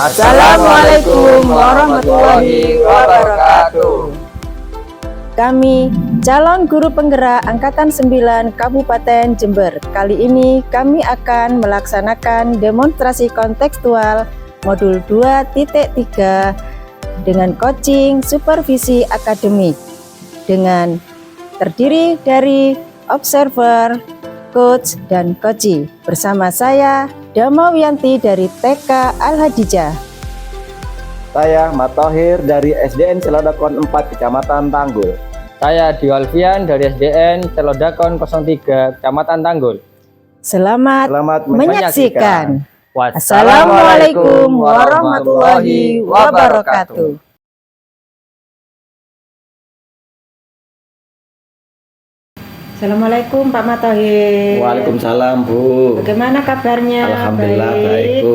Assalamualaikum warahmatullahi wabarakatuh. Kami calon guru penggerak Angkatan 9 Kabupaten Jember. Kali ini kami akan melaksanakan demonstrasi kontekstual modul 2.3 dengan coaching supervisi akademik dengan terdiri dari observer, coach, dan coachee. Bersama saya Damawiyanti dari TK Al-Hadijah. Saya Matohir dari SDN Celodakon 4 Kecamatan Tanggul. Saya Diwalfian dari SDN Celodakon 03 Kecamatan Tanggul. Selamat menyaksikan. Wassalamualaikum warahmatullahi wabarakatuh. Assalamualaikum Pak Matohir. Waalaikumsalam Bu. Bagaimana kabarnya? Alhamdulillah baik Bu.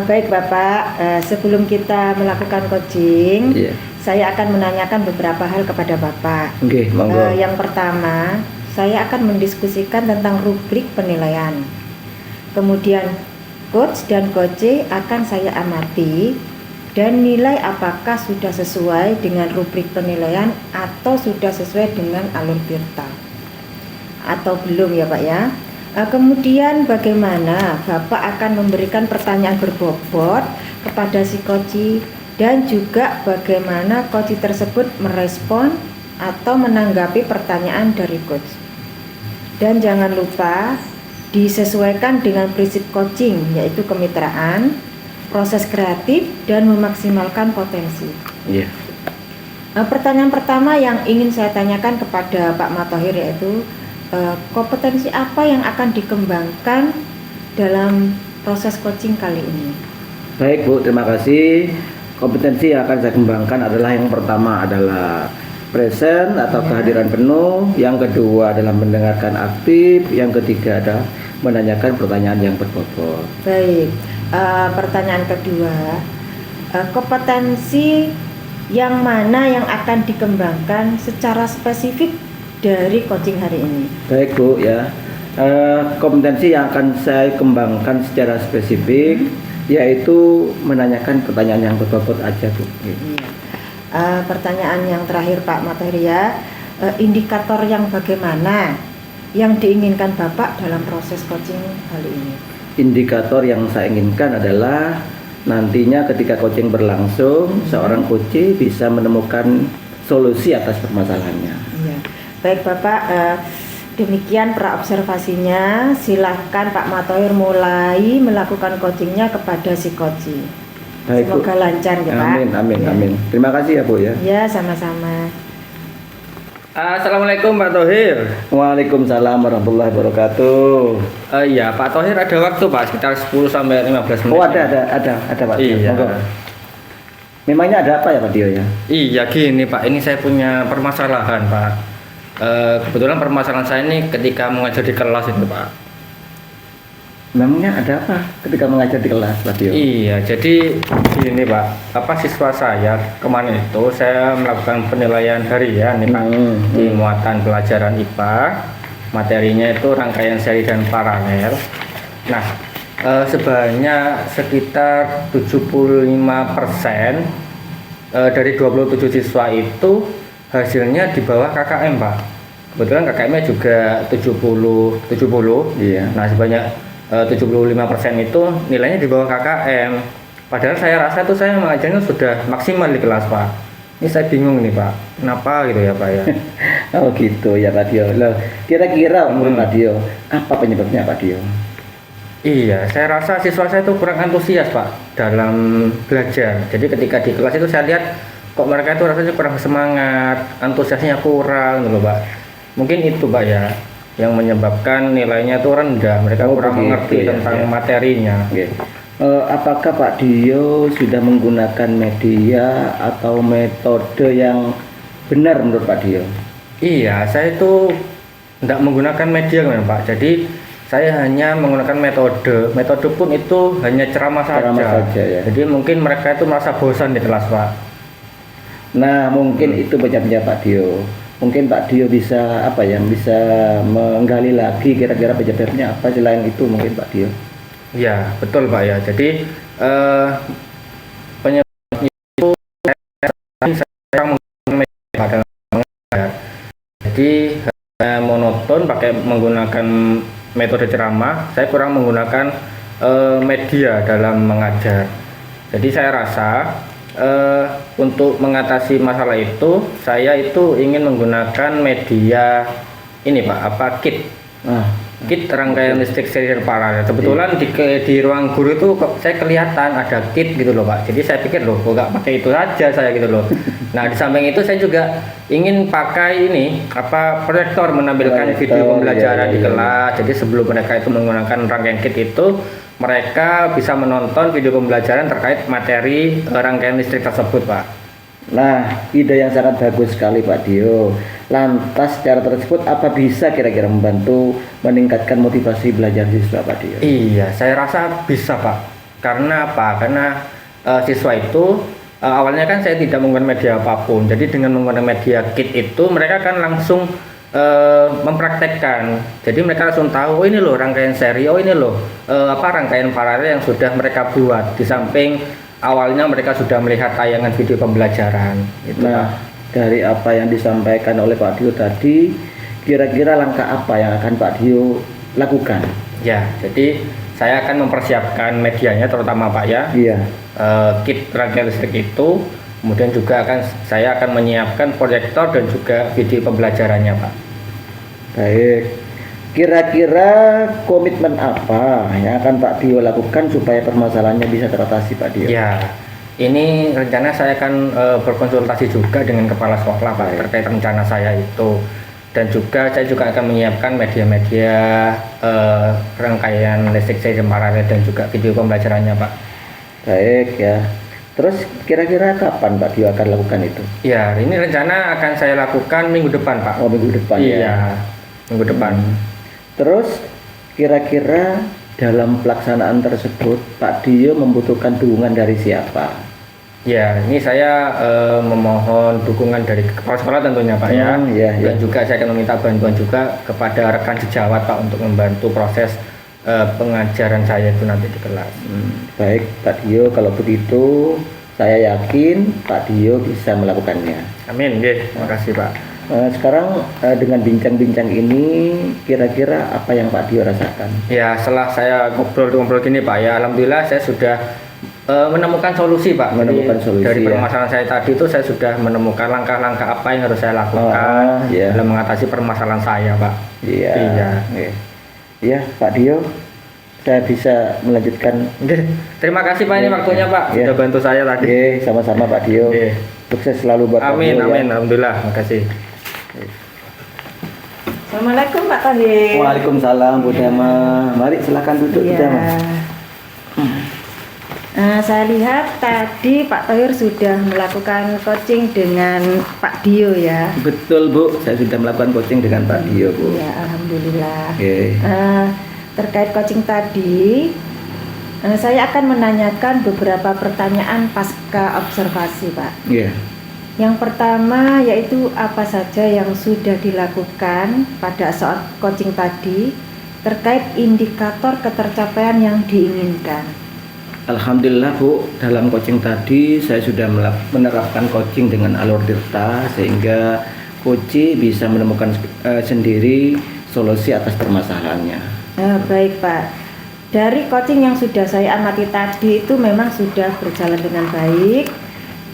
Baik Bapak, sebelum kita melakukan coaching, saya akan menanyakan beberapa hal kepada Bapak. Oke, monggo. Yang pertama, saya akan mendiskusikan tentang rubrik penilaian. Kemudian coach dan coachee akan saya amati dan nilai apakah sudah sesuai dengan rubrik penilaian atau sudah sesuai dengan alur tirta atau belum ya Pak ya. Kemudian bagaimana Bapak akan memberikan pertanyaan berbobot kepada si coachee dan juga bagaimana coachee tersebut merespon atau menanggapi pertanyaan dari coach. Dan jangan lupa disesuaikan dengan prinsip coaching, yaitu kemitraan, proses kreatif, dan memaksimalkan potensi. Pertanyaan pertama yang ingin saya tanyakan kepada Pak Matohir yaitu kompetensi apa yang akan dikembangkan dalam proses coaching kali ini? Baik Bu, terima kasih. Kompetensi yang akan saya kembangkan adalah yang pertama adalah present atau kehadiran penuh, yang kedua adalah mendengarkan aktif, yang ketiga adalah menanyakan pertanyaan yang berbobot. Baik, pertanyaan kedua, kompetensi yang mana yang akan dikembangkan secara spesifik dari coaching hari ini? Baik Bu ya, kompetensi yang akan saya kembangkan secara spesifik yaitu menanyakan pertanyaan yang berbobot aja Bu. Pertanyaan yang terakhir Pak Matohir ya, indikator yang bagaimana yang diinginkan Bapak dalam proses coaching kali ini? Indikator yang saya inginkan adalah nantinya ketika coaching berlangsung, seorang coachee bisa menemukan solusi atas permasalahannya. Iya. Baik Bapak, demikian praobservasinya. Silahkan Pak Matohir mulai melakukan coachingnya kepada si coachee. Baik, semoga Bu. lancar ya Pak. Amin. Terima kasih ya Bu ya. Ya, sama-sama. Assalamualaikum Pak Tohir. Waalaikumsalam warahmatullahi wabarakatuh. Iya Pak Tohir, ada waktu Pak sekitar 10 sampai 15 menit. Oh ada Pak. Iya. Monggo. Memangnya ada apa ya Pak Dio ya? Iya gini Pak, ini saya punya permasalahan Pak. Kebetulan permasalahan saya ini ketika mengajar di kelas itu Pak. Memangnya ada apa ketika mengajar di kelas Pak Dio? Iya, jadi gini Pak, siswa saya kemarin itu saya melakukan penilaian harian nih Pak di muatan pelajaran IPA, materinya itu rangkaian seri dan paralel. Nah, sebanyak sekitar 75% dari 27 siswa itu hasilnya di bawah KKM Pak. Kebetulan KKM-nya juga 70. Iya. Nah, sebanyak 75% itu nilainya di bawah KKM. Padahal saya rasa itu saya mengajarnya sudah maksimal di kelas Pak. Ini saya bingung nih Pak, kenapa gitu ya Pak ya? Oh gitu ya Pak Dio. Loh, kira-kira menurut Pak Dio apa penyebabnya Pak Dio? Iya, saya rasa siswa saya itu kurang antusias Pak dalam belajar. Jadi ketika di kelas itu saya lihat kok mereka itu rasanya kurang semangat, antusiasnya kurang gitu Pak. Mungkin itu Pak ya yang menyebabkan nilainya itu rendah. Mereka kurang mengerti tentang materinya. Apakah Pak Dio sudah menggunakan media atau metode yang benar menurut Pak Dio? Iya, saya itu tidak menggunakan media kan Pak. Jadi saya hanya menggunakan metode. Metode pun itu hanya ceramah saja ya. Jadi mungkin mereka itu merasa bosan di kelas Pak. Nah mungkin itu penyebabnya Pak Dio. Mungkin Pak Dio bisa bisa menggali lagi kira-kira penyebabnya apa selain itu mungkin Pak Dio. Ya, betul Pak ya. Jadi penyebab itu saya menggunakan media dalam mengajar. Jadi monoton pakai menggunakan metode ceramah, saya kurang menggunakan media dalam mengajar. Jadi saya rasa untuk mengatasi masalah itu, saya itu ingin menggunakan media ini Pak, apa kit. Kit rangkaian listrik serial paralel. Kebetulan di ruang guru itu saya kelihatan ada kit gitu loh Pak. Jadi saya pikir loh, kok nggak pakai itu aja saya gitu loh. Nah di samping itu saya juga ingin pakai ini apa proyektor menampilkan video pembelajaran di kelas. Jadi sebelum mereka itu menggunakan rangkaian kit itu, mereka bisa menonton video pembelajaran terkait materi rangkaian listrik tersebut Pak. Nah, ide yang sangat bagus sekali Pak Dio. Lantas cara tersebut apa bisa kira-kira membantu meningkatkan motivasi belajar siswa Pak Dio? Iya, saya rasa bisa Pak. Karena apa? Karena siswa itu awalnya kan saya tidak menggunakan media apapun. Jadi dengan menggunakan media kit itu mereka kan langsung mempraktekkan. Jadi mereka langsung tahu, oh ini loh rangkaian seri, oh ini loh rangkaian paralel yang sudah mereka buat. Di samping awalnya mereka sudah melihat tayangan video pembelajaran. Nah, dari apa yang disampaikan oleh Pak Dio tadi, kira-kira langkah apa yang akan Pak Dio lakukan? Ya, jadi saya akan mempersiapkan medianya terutama Pak ya. Iya. Kit rangkaian listrik itu, kemudian juga saya akan menyiapkan proyektor dan juga video pembelajarannya Pak. Baik. Kira-kira komitmen apa yang akan Pak Dio lakukan supaya permasalahannya bisa teratasi Pak Dio? Ya, ini rencana saya akan berkonsultasi juga dengan kepala sekolah Pak terkait rencana saya itu, dan juga saya juga akan menyiapkan media-media rangkaian listrik serial paralel dan juga video pembelajarannya Pak. Baik ya. Terus kira-kira kapan Pak Dio akan lakukan itu? Ya, ini rencana akan saya lakukan minggu depan Pak. Oh, minggu depan iya, ya. Minggu depan. Terus kira-kira dalam pelaksanaan tersebut Pak Dio membutuhkan dukungan dari siapa? Ya, ini saya memohon dukungan dari kepala sekolah tentunya Pak ya. Dan juga saya akan meminta bantuan juga kepada rekan sejawat Pak untuk membantu proses pengajaran saya itu nanti di kelas. Baik Pak Dio, kalau begitu saya yakin Pak Dio bisa melakukannya. Amin, terima kasih Pak. Sekarang dengan bincang-bincang ini kira-kira apa yang Pak Dio rasakan? Ya, setelah saya ngobrol-ngobrol gini Pak ya, alhamdulillah saya sudah menemukan solusi Pak. Menemukan solusi dari ya. permasalahan saya tadi itu saya sudah menemukan langkah-langkah apa yang harus saya lakukan dalam mengatasi permasalahan saya Pak. Iya Pak Dio, saya bisa melanjutkan. Terima kasih Pak ini waktunya Pak, sudah bantu saya tadi. Sama-sama Pak Dio. Sukses selalu buat Pak Dio. Amin, alhamdulillah, makasih. Assalamualaikum Pak Tahir. Waalaikumsalam Bu Dama. Mari silakan duduk Bu Dama. Saya lihat tadi Pak Tahir sudah melakukan coaching dengan Pak Dio ya. Betul Bu, saya sudah melakukan coaching dengan Pak Dio Bu. Ya, alhamdulillah. Okay. Terkait coaching tadi, saya akan menanyakan beberapa pertanyaan pasca observasi Pak. Iya. Yang pertama yaitu apa saja yang sudah dilakukan pada saat coaching tadi terkait indikator ketercapaian yang diinginkan. Alhamdulillah Bu, dalam coaching tadi saya sudah menerapkan coaching dengan alur tirta sehingga coach bisa menemukan sendiri solusi atas permasalahannya. Baik Pak, dari coaching yang sudah saya amati tadi itu memang sudah berjalan dengan baik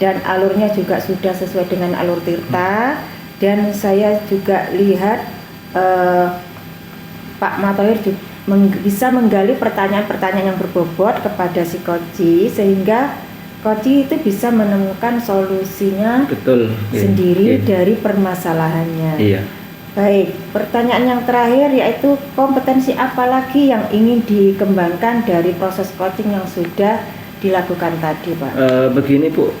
dan alurnya juga sudah sesuai dengan alur tirta, dan saya juga lihat Pak Matohir bisa menggali pertanyaan-pertanyaan yang berbobot kepada si coach sehingga coach itu bisa menemukan solusinya sendiri dari permasalahannya. Iya. Baik, pertanyaan yang terakhir yaitu kompetensi apa lagi yang ingin dikembangkan dari proses coaching yang sudah dilakukan tadi Pak? Begini Bu,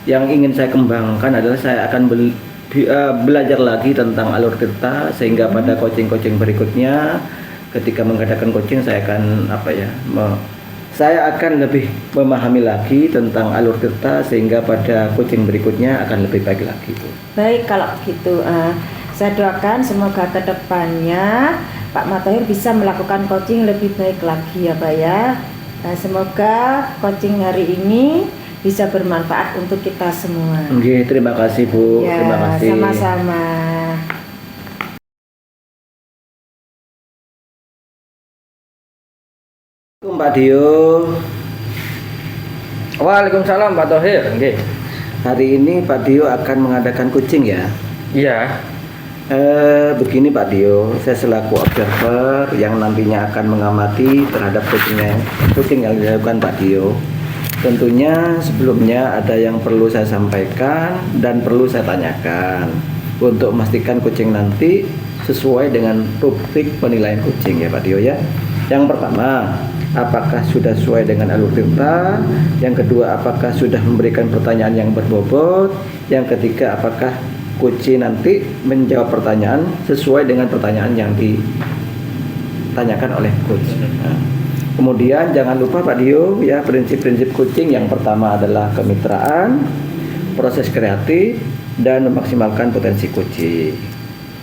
yang ingin saya kembangkan adalah saya akan belajar lagi tentang alur tirta sehingga pada coaching-coaching berikutnya ketika mengadakan coaching saya akan saya akan lebih memahami lagi tentang alur tirta sehingga pada coaching berikutnya akan lebih baik lagi, Bu. Baik, kalau begitu saya doakan semoga kedepannya Pak Matohir bisa melakukan coaching lebih baik lagi ya Pak ya. Semoga coaching hari ini bisa bermanfaat untuk kita semua. Oke, terima kasih Bu. Ya, Terima kasih. sama-sama. Pak Dio. Waalaikumsalam Pak Thohir. Nggih. Hari ini Pak Dio akan mengadakan coaching ya. Iya. Begini Pak Dio, saya selaku observer yang nantinya akan mengamati terhadap coaching yang dilakukan Pak Dio. Tentunya sebelumnya ada yang perlu saya sampaikan dan perlu saya tanyakan untuk memastikan coaching nanti sesuai dengan rubrik penilaian coaching ya Pak Dio ya. Yang pertama, apakah sudah sesuai dengan alur tirta? Yang kedua, apakah sudah memberikan pertanyaan yang berbobot? Yang ketiga, apakah coaching nanti menjawab pertanyaan sesuai dengan pertanyaan yang ditanyakan oleh coach. Nah, kemudian jangan lupa Pak Dio ya, prinsip-prinsip coaching yang pertama adalah kemitraan, proses kreatif, dan memaksimalkan potensi coaching.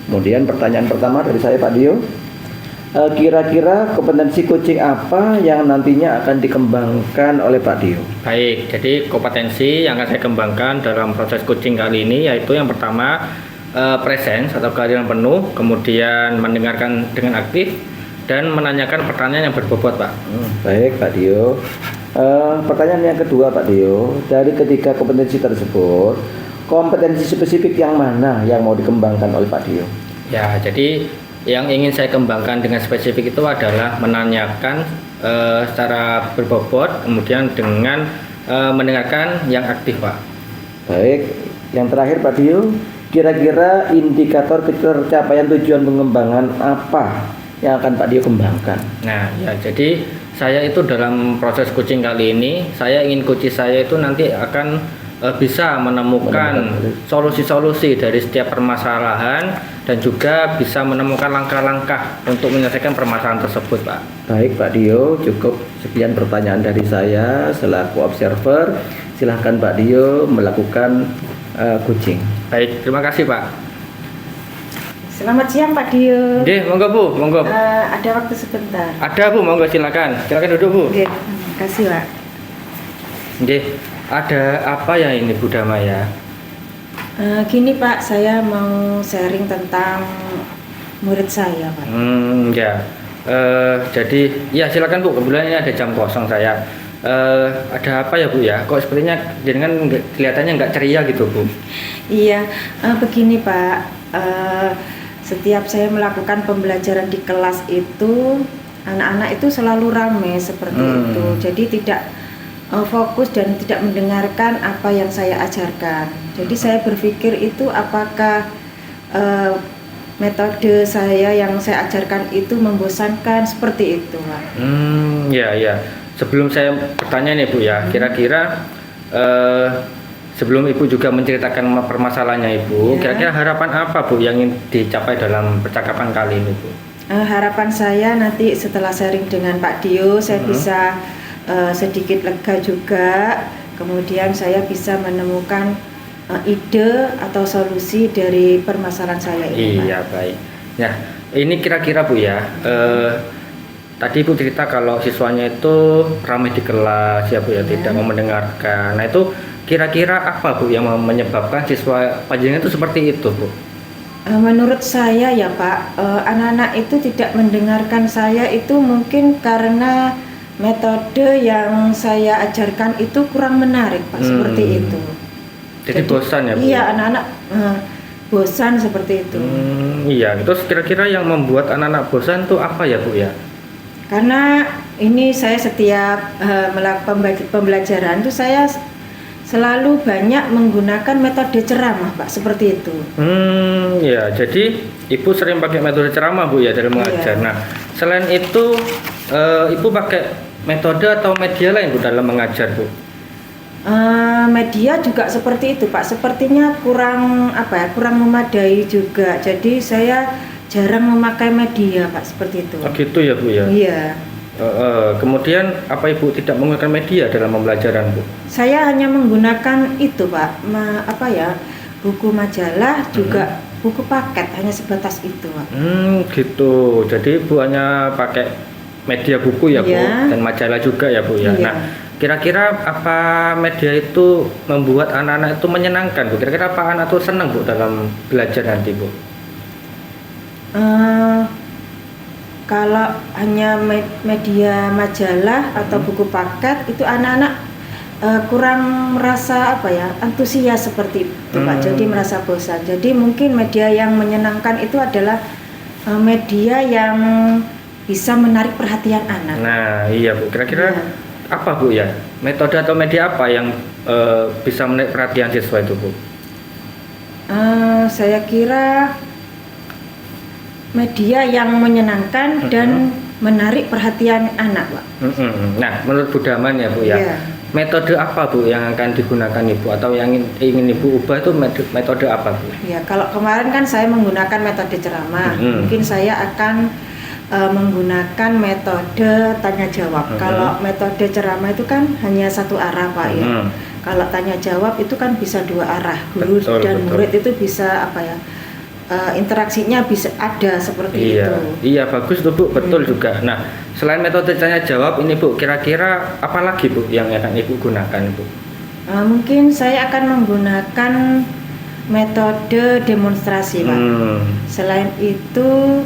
Kemudian pertanyaan pertama dari saya Pak Dio, kira-kira kompetensi coaching apa yang nantinya akan dikembangkan oleh Pak Dio? Baik, jadi kompetensi yang akan saya kembangkan dalam proses coaching kali ini yaitu yang pertama presence atau kehadiran penuh, kemudian mendengarkan dengan aktif dan menanyakan pertanyaan yang berbobot, Pak. Baik Pak Dio. Pertanyaan yang kedua Pak Dio, dari ketiga kompetensi tersebut, kompetensi spesifik yang mana yang mau dikembangkan oleh Pak Dio? Ya, jadi yang ingin saya kembangkan dengan spesifik itu adalah menanyakan secara berbobot, kemudian dengan mendengarkan yang aktif, Pak. Baik, yang terakhir Pak Dio, kira-kira indikator pencapaian tujuan pengembangan apa yang akan Pak Dio kembangkan? Nah, ya jadi saya itu dalam proses coaching kali ini, saya ingin coach saya itu nanti akan bisa menemukan solusi-solusi dari setiap permasalahan dan juga bisa menemukan langkah-langkah untuk menyelesaikan permasalahan tersebut, Pak. Baik Pak Dio, cukup sekian pertanyaan dari saya selaku observer. Silahkan Pak Dio melakukan coaching. Baik, terima kasih, Pak. Selamat siang Pak Dio. Nggih, monggo Bu, monggo. Ada waktu sebentar. Ada Bu, monggo silakan. Silakan duduk Bu. Oke, terima kasih Pak. Nggih, ada apa ya ini Bu Damaya? Gini Pak, saya mau sharing tentang murid saya Pak. Ya. Jadi ya silakan Bu, kebetulan ini ada jam kosong saya. Ada apa ya Bu ya? Kok sepertinya jenengan kelihatannya nggak ceria gitu Bu? Iya, begini Pak. Setiap saya melakukan pembelajaran di kelas itu, anak-anak itu selalu ramai seperti itu. Jadi tidak fokus dan tidak mendengarkan apa yang saya ajarkan. Jadi saya berpikir itu apakah metode saya yang saya ajarkan itu membosankan, seperti itu, Pak. Ya. Sebelum saya bertanya nih Bu ya, kira-kira sebelum Ibu juga menceritakan permasalahannya Ibu, kira-kira harapan apa Bu yang ingin dicapai dalam percakapan kali ini Bu? Harapan saya nanti setelah sharing dengan Pak Dio, saya bisa sedikit lega juga, kemudian saya bisa menemukan ide atau solusi dari permasalahan saya ini. Iya, Pak. Baik. Nah, ini kira-kira Bu ya, tadi Ibu cerita kalau siswanya itu ramai di kelas ya Bu ya, tidak mau mendengarkan. Nah itu kira-kira apa Bu yang menyebabkan siswa panjenengan itu seperti itu Bu? Menurut saya ya Pak, anak-anak itu tidak mendengarkan saya itu mungkin karena metode yang saya ajarkan itu kurang menarik Pak, seperti itu. Jadi bosan ya Bu? Iya, anak-anak bosan seperti itu. Iya, terus kira-kira yang membuat anak-anak bosan itu apa ya Bu ya? Karena ini saya setiap melakukan pembelajaran itu saya selalu banyak menggunakan metode ceramah Pak, seperti itu. Ya, jadi Ibu sering pakai metode ceramah Bu ya dalam mengajar. Iya. Nah, selain itu Ibu pakai metode atau media lain Bu dalam mengajar Bu? Media juga seperti itu Pak, sepertinya kurang memadai juga. Jadi saya jarang memakai media Pak, seperti itu. Oh gitu ya Bu ya? Iya. Kemudian apa Ibu tidak menggunakan media dalam pembelajaran Bu? Saya hanya menggunakan itu Pak, buku majalah juga buku paket, hanya sebatas itu Pak. Gitu. Jadi Bu hanya pakai media buku ya Bu, Iya. dan majalah juga ya Bu ya. Iya. Nah, kira-kira apa media itu membuat anak-anak itu menyenangkan Bu? Kira-kira apa anak itu senang Bu dalam belajar nanti Bu? Kalau hanya media majalah atau buku paket itu anak-anak kurang merasa antusias seperti itu Pak. Jadi merasa bosan. Jadi mungkin media yang menyenangkan itu adalah media yang bisa menarik perhatian anak. Nah, iya Bu. Kira-kira Iya. apa Bu ya? Metode atau media apa yang bisa menarik perhatian siswa itu Bu? Saya kira media yang menyenangkan dan menarik perhatian anak Pak. Nah, menurut Bu Daman ya Bu ya. Iya. Metode apa Bu yang akan digunakan Ibu atau yang ingin Ibu ubah itu metode apa Bu? Ya, kalau kemarin kan saya menggunakan metode ceramah, mungkin saya akan menggunakan metode tanya jawab. Kalau metode ceramah itu kan hanya satu arah Pak ya. Kalau tanya jawab itu kan bisa dua arah, guru dan murid itu bisa interaksinya bisa ada seperti itu. Iya bagus tuh Bu, betul juga. Nah, selain metode tanya jawab ini Bu, kira-kira apa lagi Bu yang akan Ibu gunakan Bu? Mungkin saya akan menggunakan metode demonstrasi Pak. Selain itu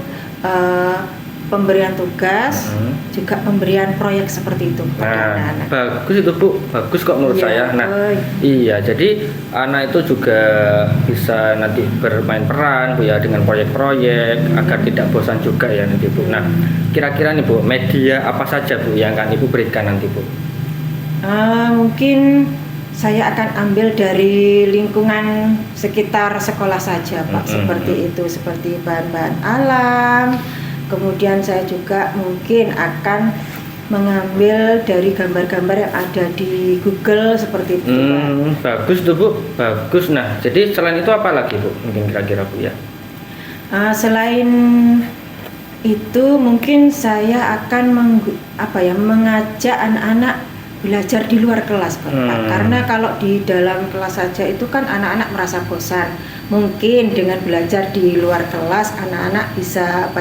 pemberian tugas, juga pemberian proyek seperti itu pada anak-anak. Bagus itu Bu, bagus kok menurut saya. Nah, iya, jadi anak itu juga bisa nanti bermain peran Bu ya dengan proyek-proyek agar tidak bosan juga ya nanti Bu. Nah, kira-kira nih Bu, media apa saja Bu yang akan Ibu berikan nanti Bu? Mungkin saya akan ambil dari lingkungan sekitar sekolah saja Pak, seperti itu, seperti bahan-bahan alam. Kemudian saya juga mungkin akan mengambil dari gambar-gambar yang ada di Google seperti itu Pak. Bagus tuh Bu, bagus. Nah, jadi selain itu apa lagi Bu? Mungkin kira-kira Bu ya? Selain itu mungkin saya akan mengajak anak-anak belajar di luar kelas Pak. Karena kalau di dalam kelas saja itu kan anak-anak merasa bosan. Mungkin dengan belajar di luar kelas anak-anak bisa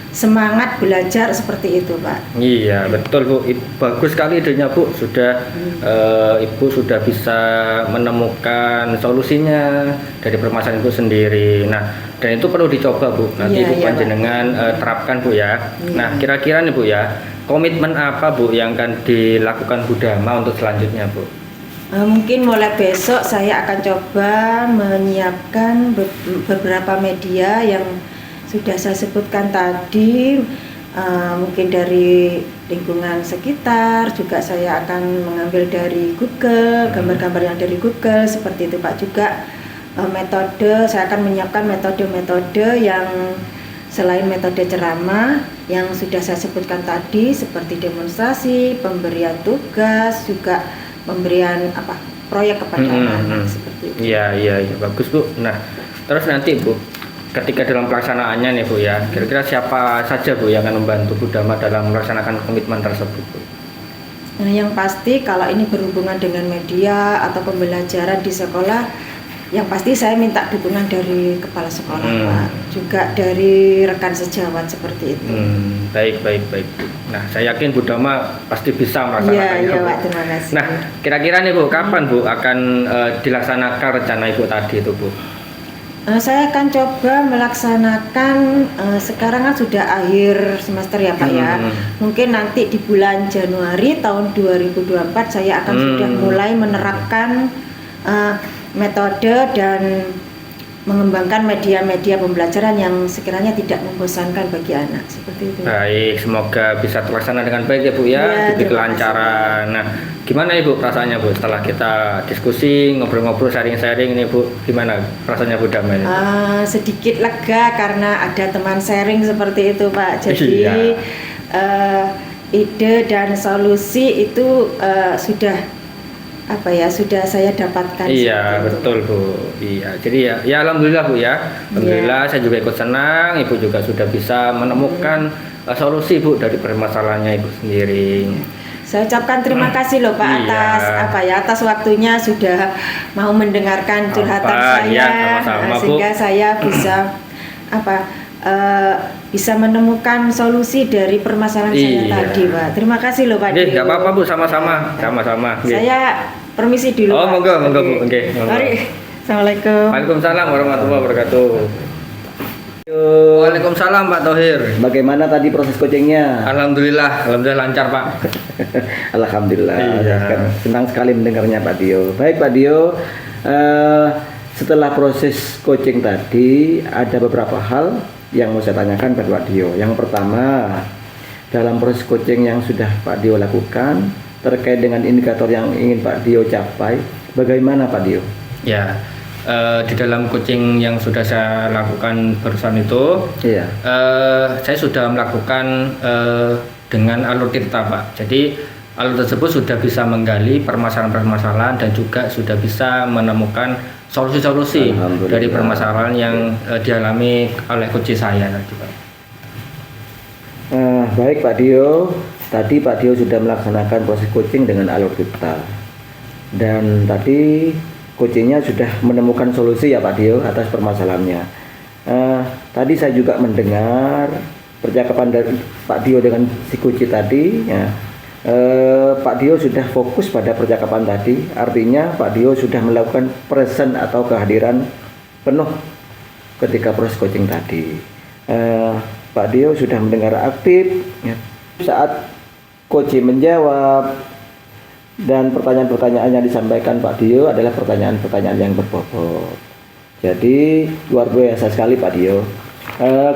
semangat belajar seperti itu Pak. Iya betul Bu, bagus sekali idenya Bu. Sudah Ibu sudah bisa menemukan solusinya dari permasalahan Ibu sendiri. Nah, dan itu perlu dicoba Bu. Nanti Ibu panjenengan terapkan Bu ya. Nah, kira-kira nih Bu ya, komitmen apa Bu yang akan dilakukan Bu Dama untuk selanjutnya Bu? Mungkin mulai besok saya akan coba menyiapkan beberapa media yang sudah saya sebutkan tadi, mungkin dari lingkungan sekitar, juga saya akan mengambil dari Google, gambar-gambar yang dari Google seperti itu Pak. Juga metode, saya akan menyiapkan metode-metode yang selain metode ceramah yang sudah saya sebutkan tadi, seperti demonstrasi, pemberian tugas, juga pemberian proyek kepada anak-anak seperti itu. Iya bagus Bu. Nah, terus nanti Bu, ketika dalam pelaksanaannya nih Bu ya, kira-kira siapa saja Bu yang akan membantu Bu Dama dalam melaksanakan komitmen tersebut Bu? Nah, yang pasti kalau ini berhubungan dengan media atau pembelajaran di sekolah, yang pasti saya minta dukungan dari kepala sekolah Pak, juga dari rekan sejawat seperti itu. Baik. Nah, saya yakin Bu Dama pasti bisa melaksanakannya. Iya Bu. Pak, terima kasih. Nah, kira-kira nih Bu, kapan Bu akan dilaksanakan rencana Ibu tadi itu Bu? Saya akan coba melaksanakan, sekarang kan sudah akhir semester ya Pak ya. Mungkin nanti di bulan Januari tahun 2024 saya akan sudah mulai menerapkan metode dan mengembangkan media-media pembelajaran yang sekiranya tidak membosankan bagi anak seperti itu. Baik, semoga bisa terlaksana dengan baik ya Bu ya, diberi kelancaran. Nah, gimana Ibu perasaannya Bu setelah kita diskusi, ngobrol-ngobrol, sharing-sharing ini Bu, gimana perasaannya Bu Dama ini? Sedikit lega karena ada teman sharing seperti itu Pak. Jadi ide dan solusi itu sudah sudah saya dapatkan. Iya betul Bu. Iya, jadi ya alhamdulillah Bu ya. Alhamdulillah saya juga ikut senang. Ibu juga sudah bisa menemukan solusi Bu dari permasalahannya Ibu sendiri. Saya ucapkan terima kasih loh Pak Iya. atas waktunya sudah mau mendengarkan curhatan saya, Iya, sama-sama, Bu. sehingga saya bisa menemukan solusi dari permasalahan saya Iya. tadi, Pak. Terima kasih loh Pak Nggih, Dio. nggak apa-apa Bu, sama-sama. Nggih. Saya permisi dulu. Oh, Pak. monggo Bu. Nggih, monggo. Mari. Assalamualaikum. Waalaikumsalam warahmatullahi wabarakatuh. Waalaikumsalam Pak Thohir. Bagaimana tadi proses coachingnya? Alhamdulillah lancar Pak. Alhamdulillah. Iya. Senang sekali mendengarnya Pak Dio. Baik Pak Dio, setelah proses coaching tadi ada beberapa hal yang mau saya tanyakan pada Pak Dio. Yang pertama, dalam proses coaching yang sudah Pak Dio lakukan terkait dengan indikator yang ingin Pak Dio capai, bagaimana Pak Dio? Ya, di dalam coaching yang sudah saya lakukan barusan itu, Iya. saya sudah melakukan dengan alur tirta Pak. Jadi alur tersebut sudah bisa menggali permasalahan-permasalahan dan juga sudah bisa menemukan solusi-solusi Alhamdulillah. dari permasalahan yang dialami oleh coach saya tadi Pak. Baik Pak Dio, tadi Pak Dio sudah melaksanakan proses coaching dengan alur tirta dan tadi coachingnya sudah menemukan solusi ya Pak Dio atas permasalahannya. Tadi saya juga mendengar percakapan dari Pak Dio dengan si coach tadi ya. Pak Dio sudah fokus pada percakapan tadi, artinya Pak Dio sudah melakukan present atau kehadiran penuh ketika proses coaching tadi. Pak Dio sudah mendengar aktif ya. Saat coach menjawab dan pertanyaan-pertanyaan yang disampaikan Pak Dio adalah pertanyaan-pertanyaan yang berbobot. Jadi luar biasa sekali Pak Dio.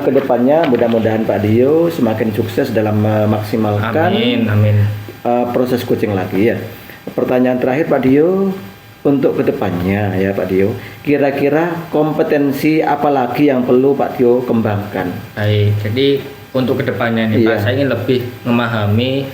Kedepannya mudah-mudahan Pak Dio semakin sukses dalam memaksimalkan Amin. proses coaching lagi ya. Pertanyaan terakhir Pak Dio, untuk kedepannya ya Pak Dio, kira-kira kompetensi apa lagi yang perlu Pak Dio kembangkan? Baik, jadi untuk kedepannya nih Pak, Iya. saya ingin lebih memahami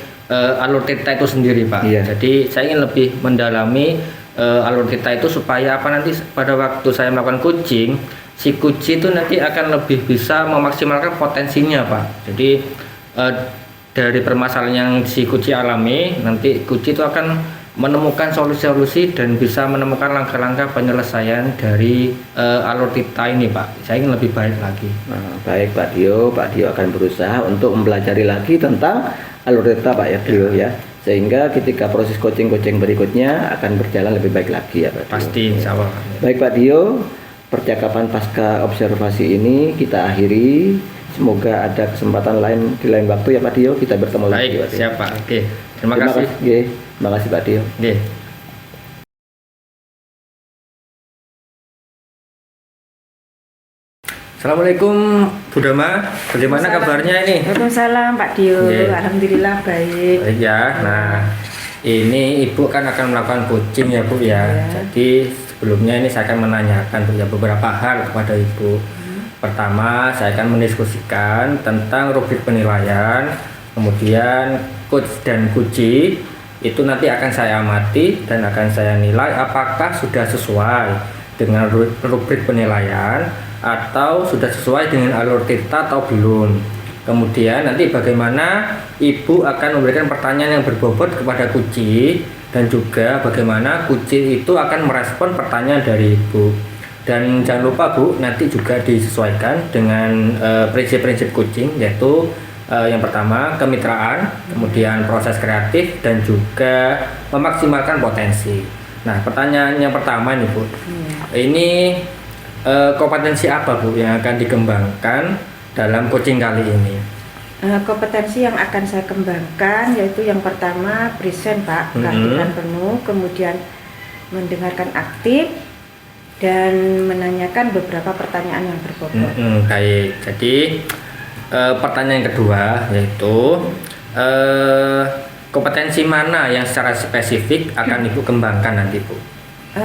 alur tirta itu sendiri Pak. Iya. Jadi saya ingin lebih mendalami alur tirta itu supaya apa nanti pada waktu saya melakukan coaching, si coach itu nanti akan lebih bisa memaksimalkan potensinya Pak. Jadi dari permasalahan yang si coach alami, nanti coach itu akan menemukan solusi-solusi dan bisa menemukan langkah-langkah penyelesaian dari alur tirta ini Pak. Saya ingin lebih baik lagi. Baik Pak Dio akan berusaha untuk mempelajari lagi tentang alur tirta Pak ya Dio ya. Sehingga ketika proses coaching berikutnya akan berjalan lebih baik lagi ya Pak Dio. Pasti insya Allah. Baik Pak Dio, percakapan pasca observasi ini kita akhiri. Semoga ada kesempatan lain di lain waktu ya Pak Dio, kita bertemu lagi Baik, Pak Dio. siap Pak. Oke. Terima kasih. Terima kasih Pak Dio. Oke. Assalamualaikum Bu Dama, bagaimana kabarnya ini? Waalaikumsalam Pak Dio. Iya. Alhamdulillah baik. Baik ya. Nah, ini Ibu kan akan melakukan coaching ya Bu ya. Iya. Jadi sebelumnya ini saya akan menanyakan Bu ya beberapa hal kepada Ibu. Pertama, saya akan mendiskusikan tentang rubrik penilaian, kemudian coach dan coachee itu nanti akan saya amati dan akan saya nilai apakah sudah sesuai dengan rubrik penilaian atau sudah sesuai dengan alur tirta atau belum. Kemudian nanti bagaimana Ibu akan memberikan pertanyaan yang berbobot kepada coachee dan juga bagaimana coachee itu akan merespon pertanyaan dari Ibu. Dan jangan lupa Bu, nanti juga disesuaikan dengan prinsip-prinsip coaching, yaitu yang pertama kemitraan, kemudian proses kreatif dan juga memaksimalkan potensi. Nah, pertanyaan yang pertama nih Bu, ini kompetensi apa Bu yang akan dikembangkan dalam coaching kali ini? Kompetensi yang akan saya kembangkan yaitu yang pertama present Pak, kehadiran penuh, kemudian mendengarkan aktif dan menanyakan beberapa pertanyaan yang berbobot. Baik, jadi pertanyaan yang kedua yaitu kompetensi mana yang secara spesifik akan Ibu kembangkan nanti Bu?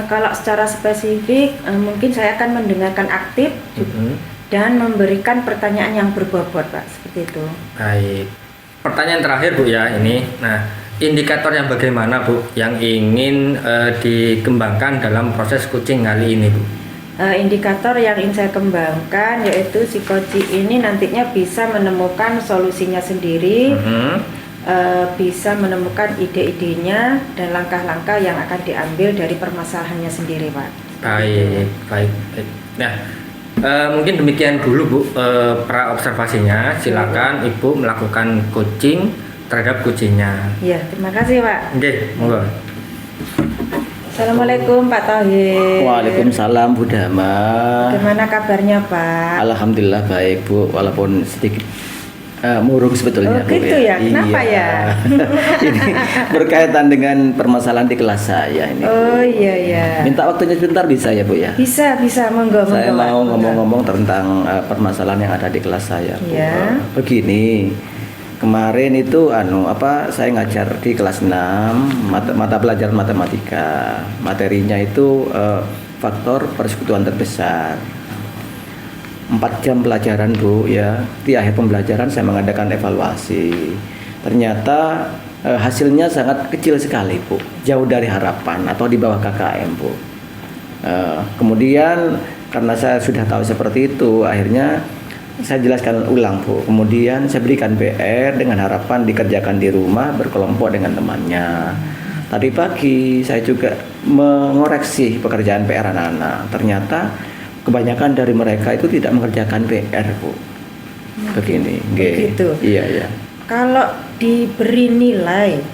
Kalau secara spesifik mungkin saya akan mendengarkan aktif dan memberikan pertanyaan yang berbobot Pak, seperti itu. Baik, pertanyaan terakhir Bu ya ini. Nah, indikator yang bagaimana Bu yang ingin dikembangkan dalam proses coaching kali ini Bu? Indikator yang ingin saya kembangkan yaitu si coach ini nantinya bisa menemukan solusinya sendiri, bisa menemukan ide-idenya dan langkah-langkah yang akan diambil dari permasalahannya sendiri, Pak. Baik. Nah, mungkin demikian dulu Bu pra observasinya. Silakan Ibu melakukan coaching terhadap kucingnya. Iya, terima kasih, Pak. Oke, monggo. Assalamualaikum Pak Thohir. Waalaikumsalam Bu Dama. Bagaimana kabarnya Pak? Alhamdulillah baik Bu, walaupun sedikit murung sebetulnya. Oh gitu ya, kenapa iya. ya? Ini berkaitan dengan permasalahan di kelas saya ini. Oh iya. Minta waktunya sebentar bisa ya Bu ya? Bisa, monggo. Saya mau Pak. ngomong-ngomong tentang permasalahan yang ada di kelas saya Bu. Iya. Begini, kemarin itu saya ngajar di kelas 6 mata pelajaran matematika. Materinya itu faktor persekutuan terbesar. 4 jam pelajaran Bu ya. Di akhir pembelajaran saya mengadakan evaluasi. Ternyata hasilnya sangat kecil sekali Bu. Jauh dari harapan atau di bawah KKM Bu. Kemudian karena saya sudah tahu seperti itu, akhirnya saya jelaskan ulang Bu. Kemudian saya berikan PR dengan harapan dikerjakan di rumah berkelompok dengan temannya. Tadi pagi saya juga mengoreksi pekerjaan PR anak-anak. Ternyata kebanyakan dari mereka itu tidak mengerjakan PR Bu. Begini, begitu. Iya. Kalau diberi nilai,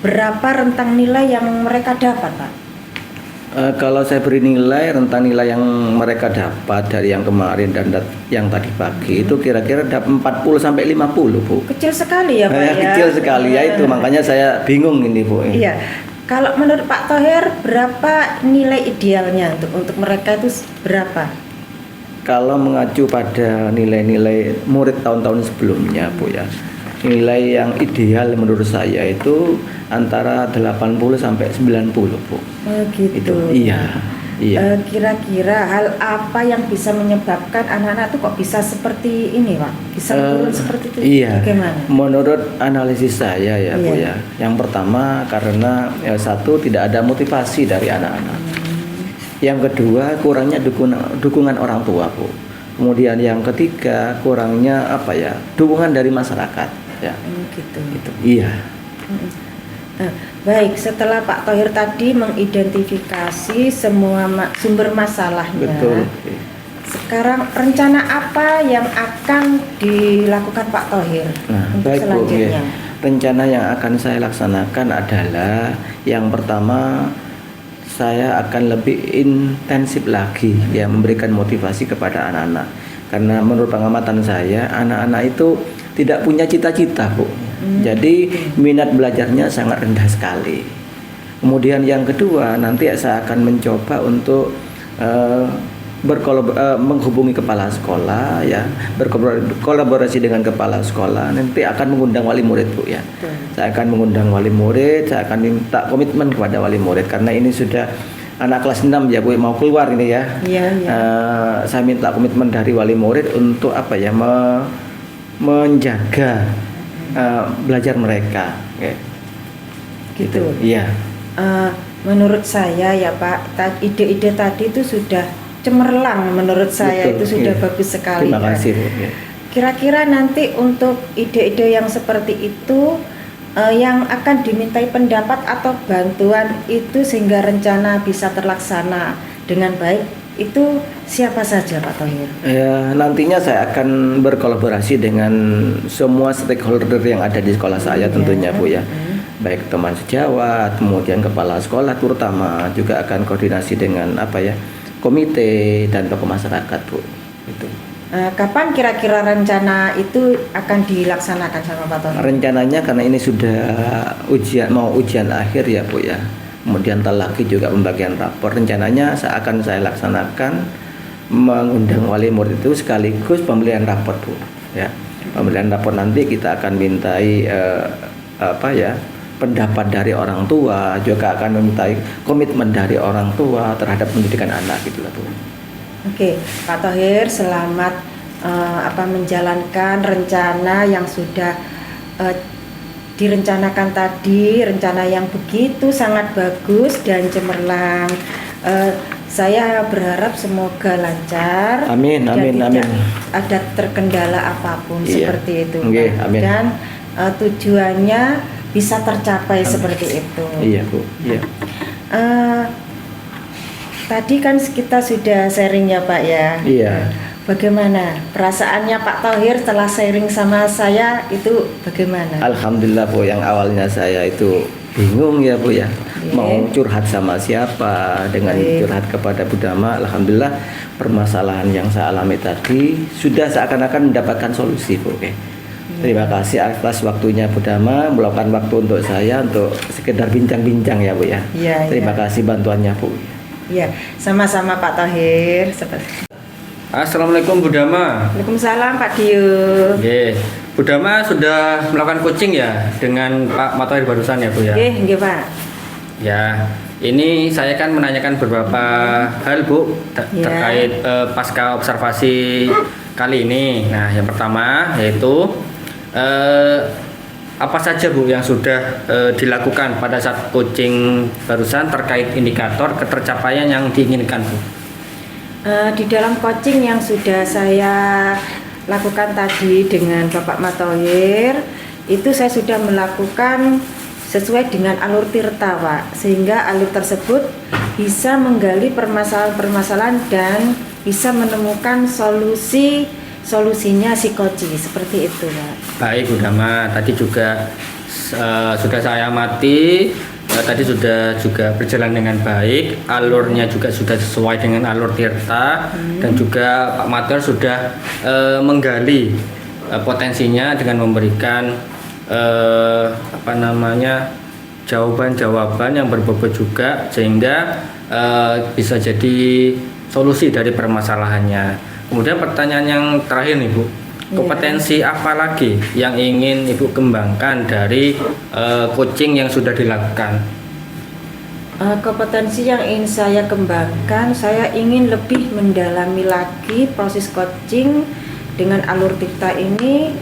berapa rentang nilai yang mereka dapat Pak? Kalau saya beri nilai, rentang nilai yang mereka dapat dari yang kemarin dan yang tadi pagi itu kira-kira dapat 40 sampai 50 Bu. Kecil sekali ya Pak ya. Kecil sekali ya itu, makanya saya bingung ini Bu. Iya. Kalau menurut Pak Thohir berapa nilai idealnya untuk mereka itu berapa? Kalau mengacu pada nilai-nilai murid tahun-tahun sebelumnya Bu ya, nilai yang ideal menurut saya itu antara 80 sampai 90 Bu. Oh gitu. Itu, iya. Kira-kira hal apa yang bisa menyebabkan anak-anak tuh kok bisa seperti ini Pak? Bisa turun seperti itu? Iya. Bagaimana? Menurut analisis saya ya Bu Iya. ya, yang pertama karena satu tidak ada motivasi dari anak-anak. Yang kedua kurangnya dukungan orang tua Bu. Kemudian yang ketiga kurangnya dukungan dari masyarakat ya. Gitu. Iya. Baik, setelah Pak Thohir tadi mengidentifikasi semua sumber masalahnya. Betul. Sekarang rencana apa yang akan dilakukan Pak Thohir untuk baik Bu. selanjutnya? Rencana yang akan saya laksanakan adalah yang pertama saya akan lebih intensif lagi ya memberikan motivasi kepada anak-anak. Karena menurut pengamatan saya anak-anak itu tidak punya cita-cita Bu. Jadi minat belajarnya sangat rendah sekali. Kemudian yang kedua nanti saya akan mencoba untuk menghubungi kepala sekolah ya, berkolaborasi dengan kepala sekolah. Nanti akan mengundang wali murid Bu ya. Saya akan mengundang wali murid, saya akan minta komitmen kepada wali murid karena ini sudah anak kelas 6 ya Bu, mau keluar ini ya. Iya. Saya minta komitmen dari wali murid untuk menjaga belajar mereka. Gitu. Iya. Menurut saya ya Pak, ide-ide tadi itu sudah cemerlang menurut saya. Betul, itu sudah iya. bagus sekali. Terima kasih Bu. Ya. Kira-kira nanti untuk ide-ide yang seperti itu yang akan dimintai pendapat atau bantuan itu sehingga rencana bisa terlaksana dengan baik itu siapa saja Pak Thohir? Ya, nantinya saya akan berkolaborasi dengan semua stakeholder yang ada di sekolah saya tentunya Bu ya. Baik teman sejawat, kemudian kepala sekolah terutama juga akan koordinasi dengan komite dan tokoh masyarakat Bu. Itu. Kapan kira-kira rencana itu akan dilaksanakan sama Pak Thohir? Rencananya karena ini sudah ujian akhir ya Bu ya. Kemudian lagi juga pembagian rapor. Rencananya akan saya laksanakan mengundang wali murid itu sekaligus pembelian rapor Bu. Ya. Pembelian rapor nanti kita akan mintai pendapat dari orang tua, juga akan memintai komitmen dari orang tua terhadap pendidikan anak gitulah Bu. Oke, Pak Thohir, selamat menjalankan rencana yang sudah direncanakan tadi, rencana yang begitu sangat bagus dan cemerlang. Saya berharap semoga lancar. Amin, dan amin, tidak amin. ada terkendala apapun Iya. seperti itu, Nggih, Pak. amin. Dan tujuannya bisa tercapai seperti itu. Iya Bu, iya. Tadi kan kita sudah sharing ya Pak ya. Iya. Bagaimana perasaannya Pak Thohir setelah sharing sama saya itu bagaimana? Alhamdulillah Bu, yang awalnya saya itu bingung ya Bu ya, Iya. mau curhat sama siapa, dengan Baik. curhat kepada Bu Dama. Alhamdulillah permasalahan yang saya alami tadi sudah seakan-akan mendapatkan solusi Bu. Oke. Terima kasih atas waktunya Bu Dama, meluangkan waktu untuk saya untuk sekedar bincang-bincang ya Bu ya. Iya, Terima iya. kasih bantuannya Bu. Ya, sama-sama Pak Thohir. Assalamualaikum Bu Dama. Waalaikumsalam Pak Dio. Oke, Bu Dama sudah melakukan coaching ya dengan Pak Matohir barusan ya Bu ya? Nggih Pak. Ya, ini saya kan menanyakan beberapa hal Bu Ya. terkait pasca observasi kali ini. Nah, yang pertama yaitu apa saja Bu yang sudah dilakukan pada saat coaching barusan terkait indikator ketercapaian yang diinginkan Bu? Di dalam coaching yang sudah saya lakukan tadi dengan Bapak Matohir, itu saya sudah melakukan sesuai dengan alur tirta Pak, sehingga alur tersebut bisa menggali permasalahan-permasalahan dan bisa menemukan solusinya si koci, seperti itu Pak. Baik Bu Dama, tadi juga sudah saya amati, tadi sudah juga berjalan dengan baik, alurnya juga sudah sesuai dengan alur tirta, dan juga Pak Mater sudah menggali potensinya dengan memberikan jawaban-jawaban yang berbobot juga, sehingga bisa jadi solusi dari permasalahannya. Kemudian pertanyaan yang terakhir nih Bu, kompetensi apa lagi yang ingin Ibu kembangkan dari coaching yang sudah dilakukan? Kompetensi yang ingin saya kembangkan, saya ingin lebih mendalami lagi proses coaching dengan alur tirta ini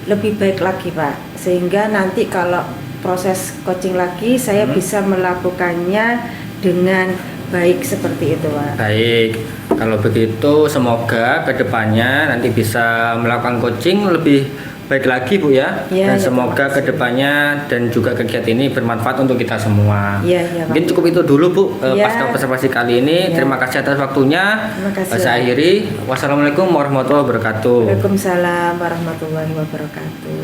lebih baik lagi Pak, sehingga nanti kalau proses coaching lagi saya bisa melakukannya dengan baik seperti itu Pak. Baik, kalau begitu semoga kedepannya nanti bisa melakukan coaching lebih baik lagi Bu ya, Ya, dan ya, semoga terima kasih. kedepannya dan juga kegiatan ini bermanfaat untuk kita semua. Iya, iya, Pak. Mungkin cukup itu dulu Bu Ya. pasca observasi kali ini. Ya. Terima kasih atas waktunya. Terima kasih. Saya akhiri. Wassalamualaikum warahmatullahi wabarakatuh. Waalaikumsalam warahmatullahi wabarakatuh.